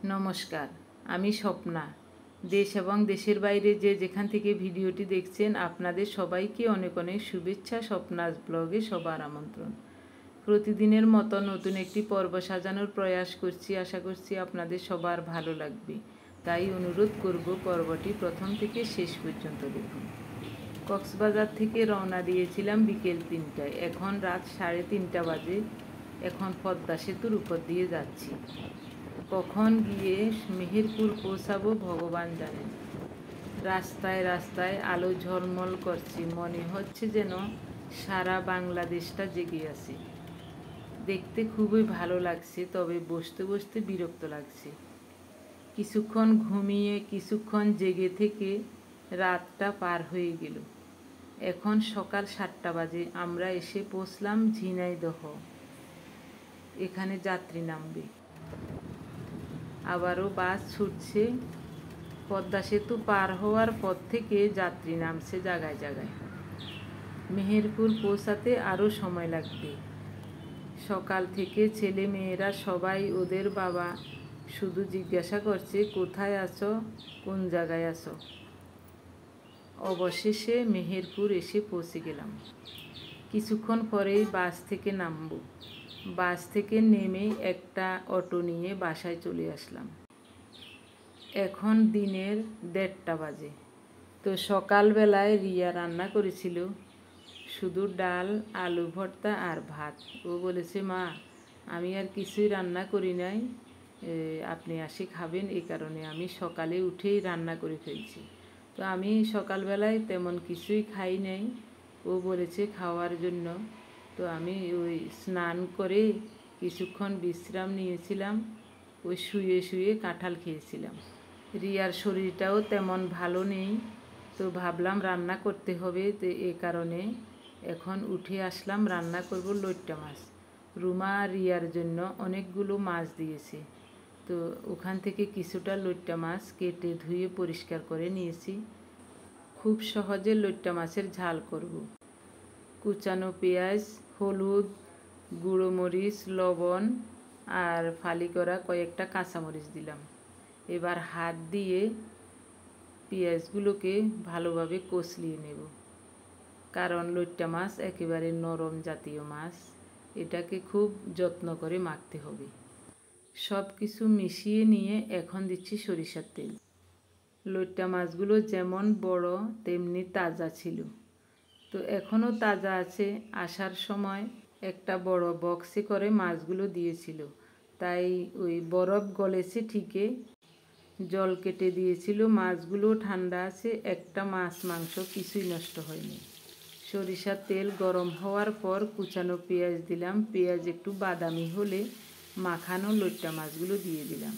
নমস্কার, আমি স্বপ্না। দেশ এবং দেশের বাইরে যে যেখান থেকে ভিডিওটি দেখছেন আপনাদের সবাইকে অনেক অনেক শুভেচ্ছা। স্বপ্নাস ব্লগে সবার আমন্ত্রণ। প্রতিদিনের মতো নতুন একটি পর্ব সাজানোর প্রয়াস করছি। আশা করছি আপনাদের সবার ভালো লাগবে, তাই অনুরোধ করব পর্বটি প্রথম থেকে শেষ পর্যন্ত দেখুন। কক্সবাজার থেকে রওনা দিয়েছিলাম বিকেল 3টায়। এখন রাত 3:30 বাজে। এখন পদ্মা সেতুর উপর দিয়ে যাচ্ছি। কখন গিয়ে মেহেরপুর পৌঁছাবো ভগবান জানেন। রাস্তায় রাস্তায় আলো ঝলমল করছে, মনে হচ্ছে যেন সারা বাংলাদেশটা জেগে আছে। দেখতে খুবই ভালো লাগছে, তবে বসতে বসতে বিরক্ত লাগছে। কিছুক্ষণ ঘুমিয়ে কিছুক্ষণ জেগে থেকে রাতটা পার হয়ে গেল। এখন সকাল 7টা বাজে। আমরা এসে পৌঁছলাম ঝিনাইদহ। এখানে যাত্রী নামবে। আবারও বাস ছুটছে। পদ্মা সেতু পার হওয়ার পর থেকে যাত্রী নামছে জায়গায় জায়গায়। মেহেরপুর পৌঁছাতে আরও সময় লাগবে। সকাল থেকে ছেলে মেয়েরা সবাই ওদের বাবা শুধু জিজ্ঞাসা করছে, কোথায় আছো, কোন জায়গায় আছো। অবশেষে মেহেরপুর এসে পৌঁছে গেলাম। কিছুক্ষণ পরেই বাস থেকে নামব। বাস থেকে নেমে একটা অটো নিয়ে বাসায় চলে আসলাম। এখন দিনের 1:30 বাজে। তো সকালবেলায় রিয়া রান্না করেছিল শুধু ডাল, আলু ভর্তা আর ভাত। ও বলেছে, মা আমি আর কিছুই রান্না করি নাই, আপনি আসি খাবেন, এই কারণে আমি সকালে উঠেই রান্না করে ফেলছি। তো আমি সকালবেলায় তেমন কিছুই খাই নাই, ও বলেছে খাওয়ার জন্য। তো আমি ওই স্নান করে কিছুক্ষণ বিশ্রাম নিয়েছিলাম। ওই শুয়ে শুয়ে কাঁঠাল খেয়েছিলাম। রিয়ার শরীরটাও তেমন ভালো নেই, তো ভাবলাম রান্না করতে হবে। তো এ কারণে এখন উঠে আসলাম, রান্না করব লইট্টা মাছ। রুমা রিয়ার জন্য অনেকগুলো মাছ দিয়েছে, তো ওখান থেকে কিছুটা লইট্টা মাছ কেটে ধুয়ে পরিষ্কার করে নিয়েছি। খুব সহজে লইট্টা মাছের ঝাল করব। কুচানো পেঁয়াজ, হলুদ, গুঁড়ো মরিচ, লবণ আর ফালি করা কয়েকটা কাঁচামরিচ দিলাম। এবার হাত দিয়ে পেঁয়াজগুলোকে ভালোভাবে কষলিয়ে নেব, কারণ লইট্টা মাছ একেবারে নরম জাতীয় মাছ, এটাকে খুব যত্ন করে মাখতে হবে। সব কিছু মিশিয়ে নিয়ে এখন দিচ্ছি সরিষার তেল। লইট্টা মাছগুলো যেমন বড় তেমনি তাজা ছিল, তো এখনও তাজা আছে। আসার সময় একটা বড় বক্সে করে মাছগুলো দিয়েছিল, তাই ওই বরফ গলেছে ঠিকই, জল কেটে দিয়েছিল। মাছগুলো ঠান্ডা আছে, একটা মাছ মাংস কিছুই নষ্ট হয়নি। সরিষার তেল গরম হওয়ার পর কুচানো পেঁয়াজ দিলাম। পেঁয়াজ একটু বাদামি হলে মাখানো লইট্টা মাছগুলো দিয়ে দিলাম।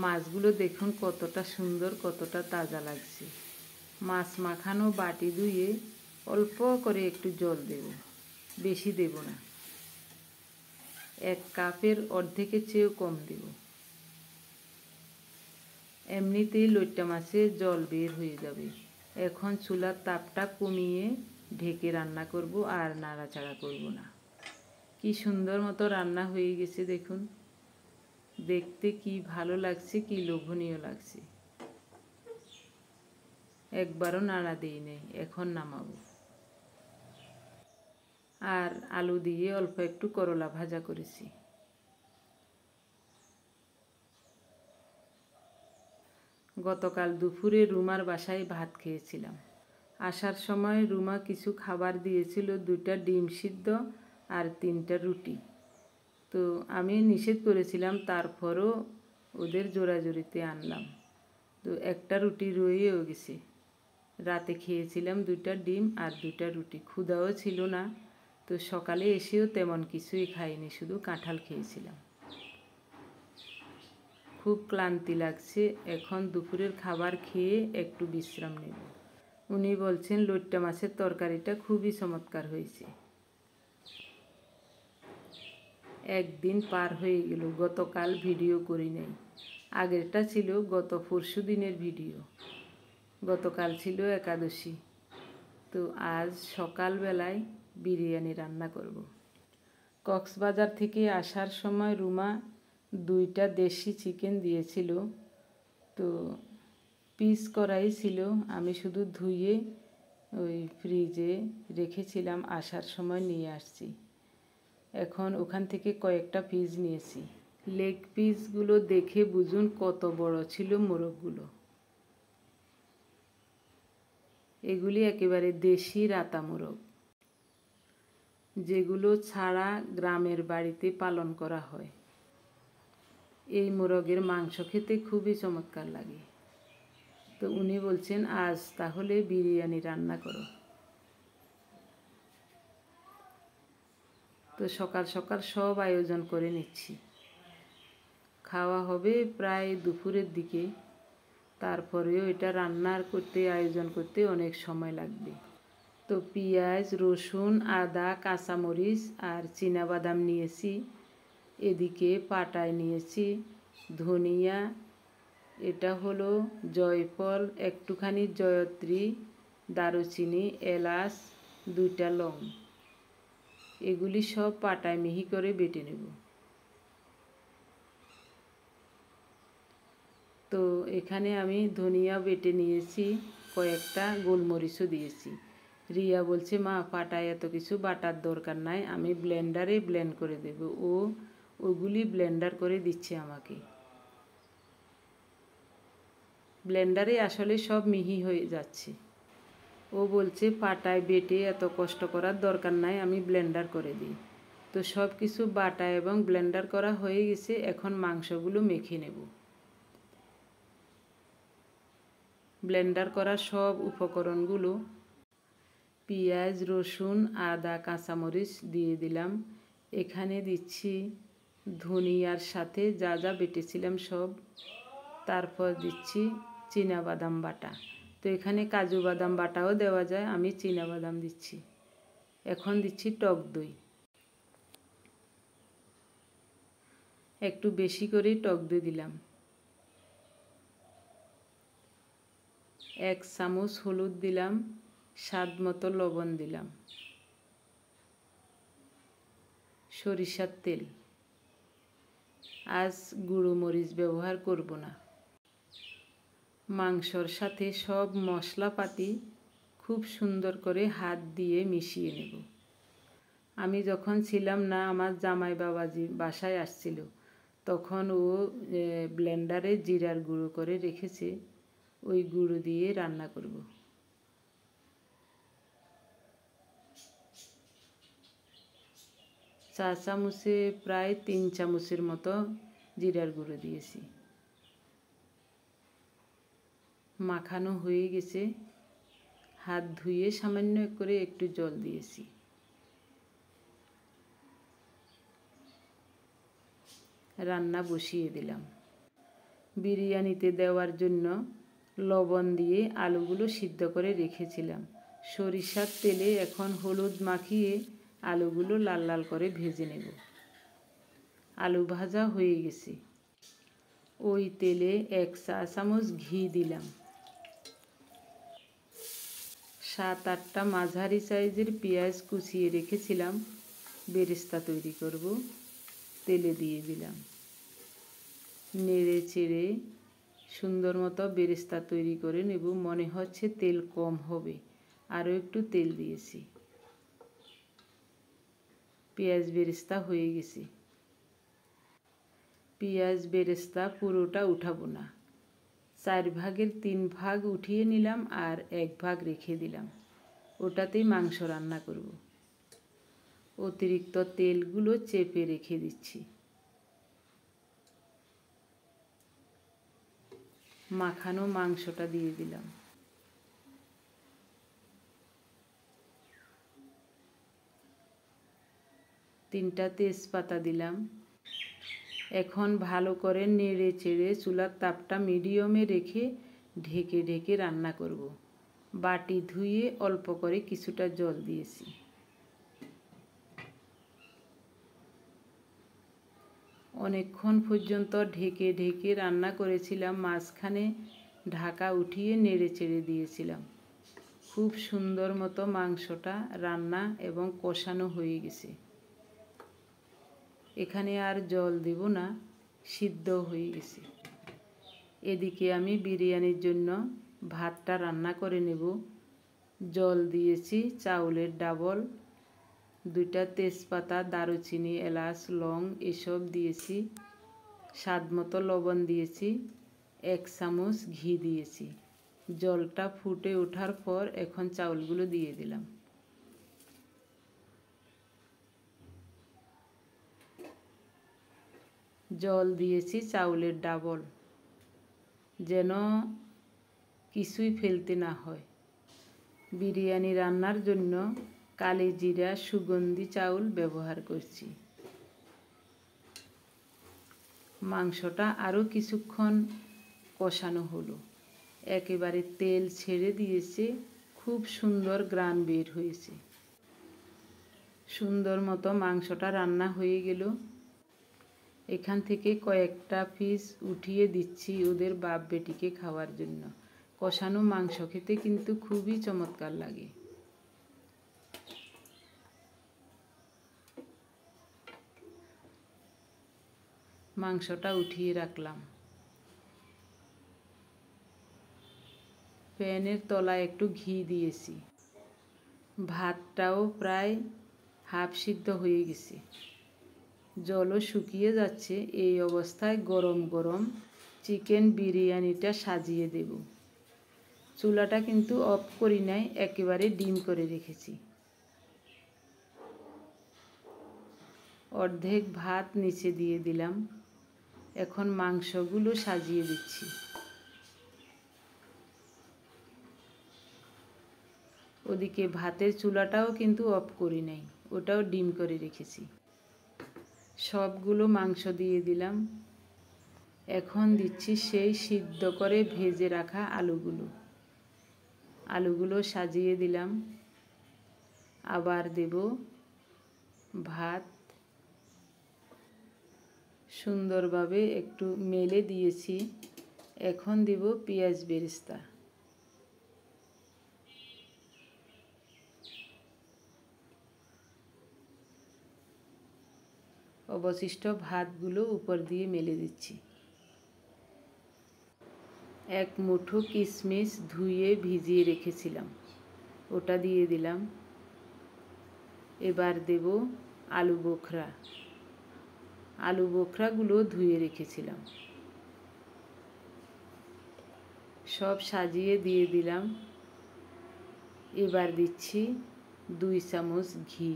মাছগুলো দেখুন কতটা সুন্দর, কতটা তাজা লাগছে। মাছ মাখানো বাটি ধুয়ে অল্প করে একটু জল দেব, বেশি দেব না। 1 কাপের অর্ধেকের চেয়েও কম দেব। এমনিতেই লইট্টা মাছে জল বের হয়ে যাবে। এখন চুলার তাপটা কমিয়ে ঢেকে রান্না করব, আর নাড়াচাড়া করব না। কি সুন্দর মতো রান্না হয়ে গেছে দেখুন। দেখতে কি ভালো লাগছে, কি লোভনীয় লাগছে। একবারও নাড়া দিই নেই। এখন নামাবো। আর আলু দিয়ে অল্প একটু করলা ভাজা করেছি। গতকাল দুপুরে রুমার বাসায় ভাত খেয়েছিলাম। আসার সময় রুমা কিছু খাবার দিয়েছিল, 2টা ডিম সিদ্ধ আর 3টা রুটি। তো আমি নিষেধ করেছিলাম, তারপরও ওদের জোরাজুরিতে আনলাম। তো একটা রুটি রয়েও গেছে। রাতে খেয়েছিলাম 2টা ডিম আর 2টা রুটি। ক্ষুধাও ছিল না, তো সকালে এসেও তেমন কিছুই খাইনি, শুধু কাঁঠাল খেয়েছিলাম। খুব ক্লান্তি লাগছে। এখন দুপুরের খাবার খেয়ে একটু বিশ্রাম নেব। উনি বলছেন লইট্টা মাছের তরকারিটা খুবই চমৎকার হয়েছে। একদিন পার হয়ে গেল, গতকাল ভিডিও করি নাই। আগেরটা ছিল গত পরশুদিনের ভিডিও। গতকাল ছিল একাদশী। তো আজ সকালবেলায় বিরিয়ানি রান্না করব। কক্সবাজার থেকে আসার সময় রুমা 2টা দেশি চিকেন দিয়েছিল, তো পিস করাই ছিল। আমি শুধু ধুয়ে ওই ফ্রিজে রেখেছিলাম, আসার সময় নিয়ে আসছি। এখন ওখান থেকে কয়েকটা পিস নিয়েছি। লেগ পিসগুলো দেখে বুঝুন কত বড় ছিল মোরগগুলো। এগুলি একেবারে দেশি রাতা মোরগ, যেগুলো ছাড়া গ্রামের বাড়িতে পালন করা হয়। এই মোরগের মাংস খেতে খুবই চমৎকার লাগে। তো উনি বলছেন আজ তাহলে বিরিয়ানি রান্না করো। তো সকাল সকাল সব আয়োজন করে নিচ্ছি। খাওয়া হবে প্রায় দুপুরের দিকে, তারপরেও এটা রান্নার করতে আয়োজন করতে অনেক সময় লাগবে। তো পেঁয়াজ, রসুন, আদা, কাঁচামরিচ আর চীনাবাদাম নিয়েছি। এদিকে পাটায় নিয়েছি ধনিয়া, এটা হলো জয়ফল, একটুখানি জয়ত্রী, দারুচিনি, এলাচ, 2টা লং। এগুলি সব পাটায় মিহি করে বেটে নেব। তো এখানে আমি ধনিয়া বেটে নিয়েছি, কয়েকটা গোলমরিচও দিয়েছি। রিয়া বলছে মা পাটায় এত কিছু বাটার দরকার নাই, আমি ব্লেন্ডারে ব্লেন্ড করে দেব। ওগুলি ব্লেন্ডার করে দিচ্ছে আমাকে। ব্লেন্ডারে আসলে সব মিহি হয়ে যাচ্ছে। ও বলছে পাটায় বেটে এত কষ্ট করার দরকার নাই, আমি ব্লেন্ডার করে দিই। তো সব কিছু বাটা এবং ব্লেন্ডার করা হয়ে গেছে। এখন মাংসগুলো মেখে নেব। ব্লেন্ডার করা সব উপকরণগুলো পেঁয়াজ, রসুন, আদা, কাঁচামরিচ দিয়ে দিলাম। এখানে দিচ্ছি ধনিয়ার সাথে যা যা বেটেছিলাম সব। তারপর দিচ্ছি চীনাবাদাম বাটা। তো এখানে কাজু বাদাম বাটাও দেওয়া যায়, আমি চীনাবাদাম দিচ্ছি। এখন দিচ্ছি টক দই, একটু বেশি করে টক দই দিলাম। 1 চামচ হলুদ দিলাম, স্বাদ মতো লবণ দিলাম, সরিষার তেল। আজ গুঁড়ো মরিচ ব্যবহার করব না। মাংসর সাথে সব মশলাপাতি খুব সুন্দর করে হাত দিয়ে মিশিয়ে নেব। আমি যখন ছিলাম না, আমার জামাই বাবাজি বাসায় আসছিল, তখন ও ব্লেন্ডারে জিরার গুঁড়ো করে রেখেছে, ওই গুঁড়ো দিয়ে রান্না করব। চা চামচে প্রায় 3 চামচের মতো জিরার গুঁড়ো দিয়েছি। মাখানো হয়ে গেছে। হাত ধুয়ে সামান্য করে একটু জল দিয়েছি। রান্না বসিয়ে দিলাম। বিরিয়ানিতে দেওয়ার জন্য লবণ দিয়ে আলুগুলো সিদ্ধ করে রেখেছিলাম। সরিষার তেলে এখন হলুদ মাখিয়ে আলুগুলো লাল লাল করে ভেজে নেব। আলু ভাজা হয়ে গেছে। ওই তেলে 1 চা চামচ ঘি দিলাম। 7-8টা মাঝারি সাইজের পেঁয়াজ কুচিয়ে রেখেছিলাম, বেরেস্তা তৈরি করব, তেলে দিয়ে দিলাম। নেড়ে চেড়ে সুন্দর মতো বেরেস্তা তৈরি করে নেব। মনে হচ্ছে তেল কম হবে, আরও একটু তেল দিয়েছি। পেঁয়াজ বেরেস্তা হয়ে গেছে। পেঁয়াজ বেরেস্তা পুরোটা উঠাবো না, 4 ভাগের 3 ভাগ উঠিয়ে নিলাম আর 1 ভাগ রেখে দিলাম। ওটাতেই মাংস রান্না করব। অতিরিক্ত তেলগুলো চেপে রেখে দিচ্ছি। মাখানো মাংসটা দিয়ে দিলাম। তিনটা তেজপাতা দিলাম। এখন ভালো করে নেড়ে চেড়ে চুলার তাপটা মিডিয়ামে রেখে ঢেকে ঢেকে রান্না করব। বাটি ধুয়ে অল্প করে কিছুটা জল দিয়েছি। অনেকক্ষণ পর্যন্ত ঢেকে ঢেকে রান্না করেছিলাম। মাঝখানে ঢাকা উঠিয়ে নেড়ে চেড়ে দিয়েছিলাম। খুব সুন্দর মতো মাংসটা রান্না এবং কষানো হয়ে গেছে। এখানে আর জল দেব না, সিদ্ধ হয়ে গেছে। এদিকে আমি বিরিয়ানির জন্য ভাতটা রান্না করে নেব। জল দিয়েছি চাউলের ডাবল, 2টা তেজপাতা, দারুচিনি, এলাচ, লং এসব দিয়েছি। স্বাদ মতো লবণ দিয়েছি, 1 চামচ ঘি দিয়েছি। জলটা ফুটে ওঠার পর এখন চাউলগুলো দিয়ে দিলাম। জল দিয়েছি চাউলের ডাবল, যেন কিছুই ফেলতে না হয়। বিরিয়ানি রান্নার জন্য কালি জিরা সুগন্ধি চাউল ব্যবহার করছি। মাংসটা আরও কিছুক্ষণ কষানো হলো। একেবারে তেল ছেড়ে দিয়েছে, খুব সুন্দর গ্রান বের হয়েছে। সুন্দর মতো মাংসটা রান্না হয়ে গেল। এখান থেকে কয়েকটা পিস উঠিয়ে দিচ্ছি ওদের বাপ বেটিকে খাওয়ার জন্য। কষানো মাংস খেতে কিন্তু খুবই চমৎকার লাগে। মাংসটা উঠিয়ে রাখলাম। প্যানের তলায় একটু ঘি দিয়েছি। ভাতটাও প্রায় হাফ সিদ্ধ হয়ে গেছে, জলও শুকিয়ে যাচ্ছে। এই অবস্থায় গরম গরম চিকেন বিরিয়ানিটা সাজিয়ে দেব। চুলাটা কিন্তু অফ করি নাই, একেবারে ডিম করে রেখেছি। অর্ধেক ভাত নিচে দিয়ে দিলাম। এখন মাংসগুলো সাজিয়ে দিচ্ছি। ওদিকে ভাতের চুলাটাও কিন্তু অফ করি নাই, ওটাও ডিম করে রেখেছি। সবগুলো মাংস দিয়ে দিলাম। এখন দিচ্ছি সেই সিদ্ধ করে ভেজে রাখা আলুগুলো সাজিয়ে দিলাম। আবার দেব ভাত, সুন্দরভাবে একটু মেলে দিয়েছি। এখন দেব পেঁয়াজ বেরেস্তা। অবশিষ্ট ভাতগুলো উপর দিয়ে মেলে দিচ্ছি। 1 মুঠো কিশমিশ ধুয়ে ভিজিয়ে রেখেছিলাম, ওটা দিয়ে দিলাম। এবার দেব আলু বোখরাগুলো ধুয়ে রেখেছিলাম, সব সাজিয়ে দিয়ে দিলাম। এবার দিচ্ছি 2 চামচ ঘি।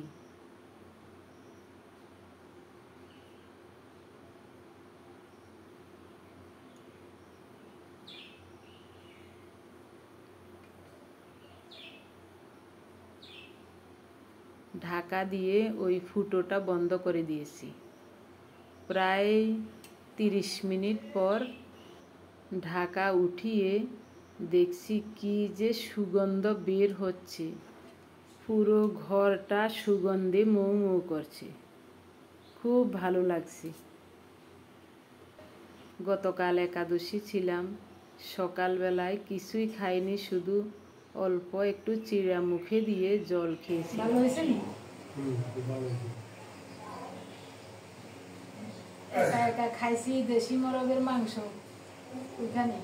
ঢাকা দিয়ে ওই ফুটোটা বন্ধ করে দিয়েছি। প্রায় 30 মিনিট পর ঢাকা উঠিয়ে দেখছি কি যে সুগন্ধ বের হচ্ছে। পুরো ঘরটা সুগন্ধে মৌ মৌ করছে, খুব ভালো লাগছে। গতকাল একাদশী ছিলাম, সকালবেলায় কিছুই খাইনি, শুধু অল্প একটু চিড়া মুখে দিয়ে জল খেয়েছি। ভালো হয়েছে নি? একা একা খাইছি দেশি মোরগের মাংস। ওইখানে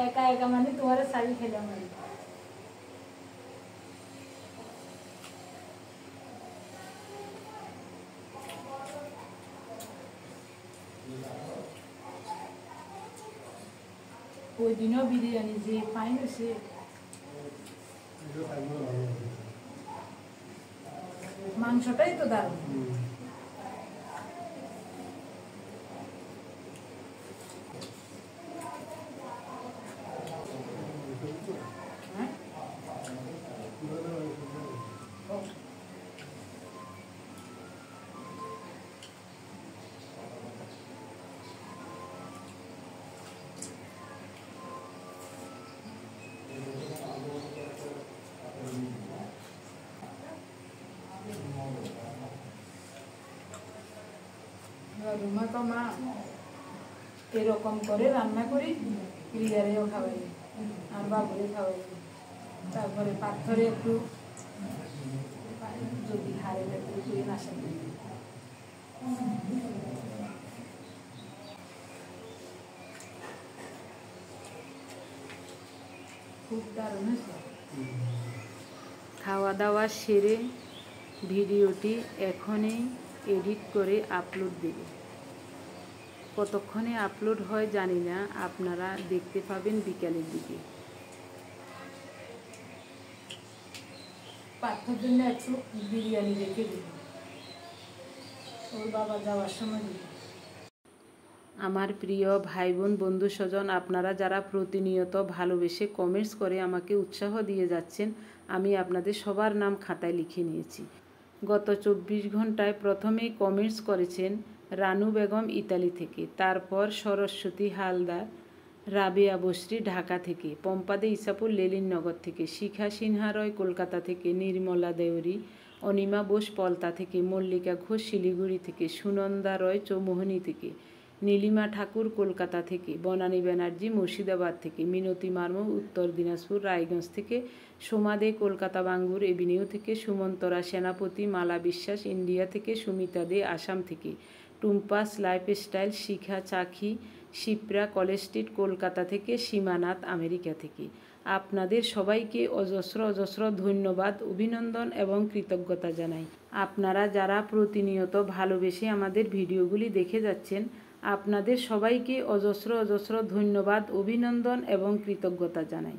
একা একা মানে তোমার শাড়ি খেলাম। ওই দিনও বিরিয়ানি যে ফাইন হয়েছে। মাংসটাই তো দারুণ। রুমা তো মা এরকম করে রান্না করি, প্রিয়ারেও খাওয়াই আর বাবুরে খাওয়াই। তারপরে পাথরে একটু যদি ঘাড়ে ভেতরে করে নাশা দিই। খুব দারুণ হয়েছে। খাওয়া দাওয়া সেরে ভিডিওটি এখনই এডিট করে আপলোড দেব। কতক্ষণে আপলোড হয় জানি না, আপনারা দেখতে পাবেন বিকালের দিকে। পার্থর জন্য একটু বিরিয়ানি রেখে দেব, ওর বাবা যাওয়ার সময় দেব। আমার প্রিয় ভাই বোন বন্ধু স্বজন, আপনারা যারা প্রতিনিয়ত ভালোবেসে কমেন্টস করে আমাকে উৎসাহ দিয়ে যাচ্ছেন, আমি আপনাদের সবার নাম খাতায় লিখে নিয়েছি। গত 24 ঘন্টায় প্রথমেই কমেন্টস করেছেন রানু বেগম ইতালি থেকে, তারপর সরস্বতী হালদার, রাবেয়া বসরি ঢাকা থেকে, পম্পাদে ইসাপুর লেলিননগর থেকে, শিখা সিনহা রয় কলকাতা থেকে, নির্মলা দেউরি, অনিমা বোস পলতা থেকে, মল্লিকা ঘোষ শিলিগুড়ি থেকে, সুনন্দা রয় চৌমোহনী থেকে, নীলিমা ঠাকুর কলকাতা থেকে, বনানী ব্যানার্জি মুর্শিদাবাদ থেকে, মিনতি মার্মু উত্তর দিনাজপুর রায়গঞ্জ থেকে, সোমা দে কলকাতা বাঙ্গুর এভিনিউ থেকে, সুমন্তরা সেনাপতি, মালা বিশ্বাস ইন্ডিয়া থেকে, সুমিতা দে আসাম থেকে, টুম্পাস লাইফস্টাইল, শিখা চাখি শিপ্রা কলেজ স্ট্রিট কলকাতা থেকে, সীমানাথ আমেরিকা থেকে। আপনাদের সবাইকে অজস্র অজস্র ধন্যবাদ, অভিনন্দন এবং কৃতজ্ঞতা জানাই। আপনারা যারা প্রতিনিয়ত ভালোবেসে আমাদের ভিডিওগুলি দেখে যাচ্ছেন, আপনাদের সবাইকে অজস্র অজস্র ধন্যবাদ, অভিনন্দন এবং কৃতজ্ঞতা জানাই।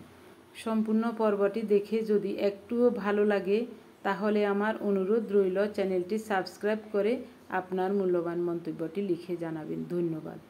সম্পূর্ণ পর্বটি দেখে যদি একটুও ভালো লাগে তাহলে আমার অনুরোধ রইল চ্যানেলটি সাবস্ক্রাইব করে আপনার মূল্যবান মন্তব্যটি লিখে জানাবেন। ধন্যবাদ।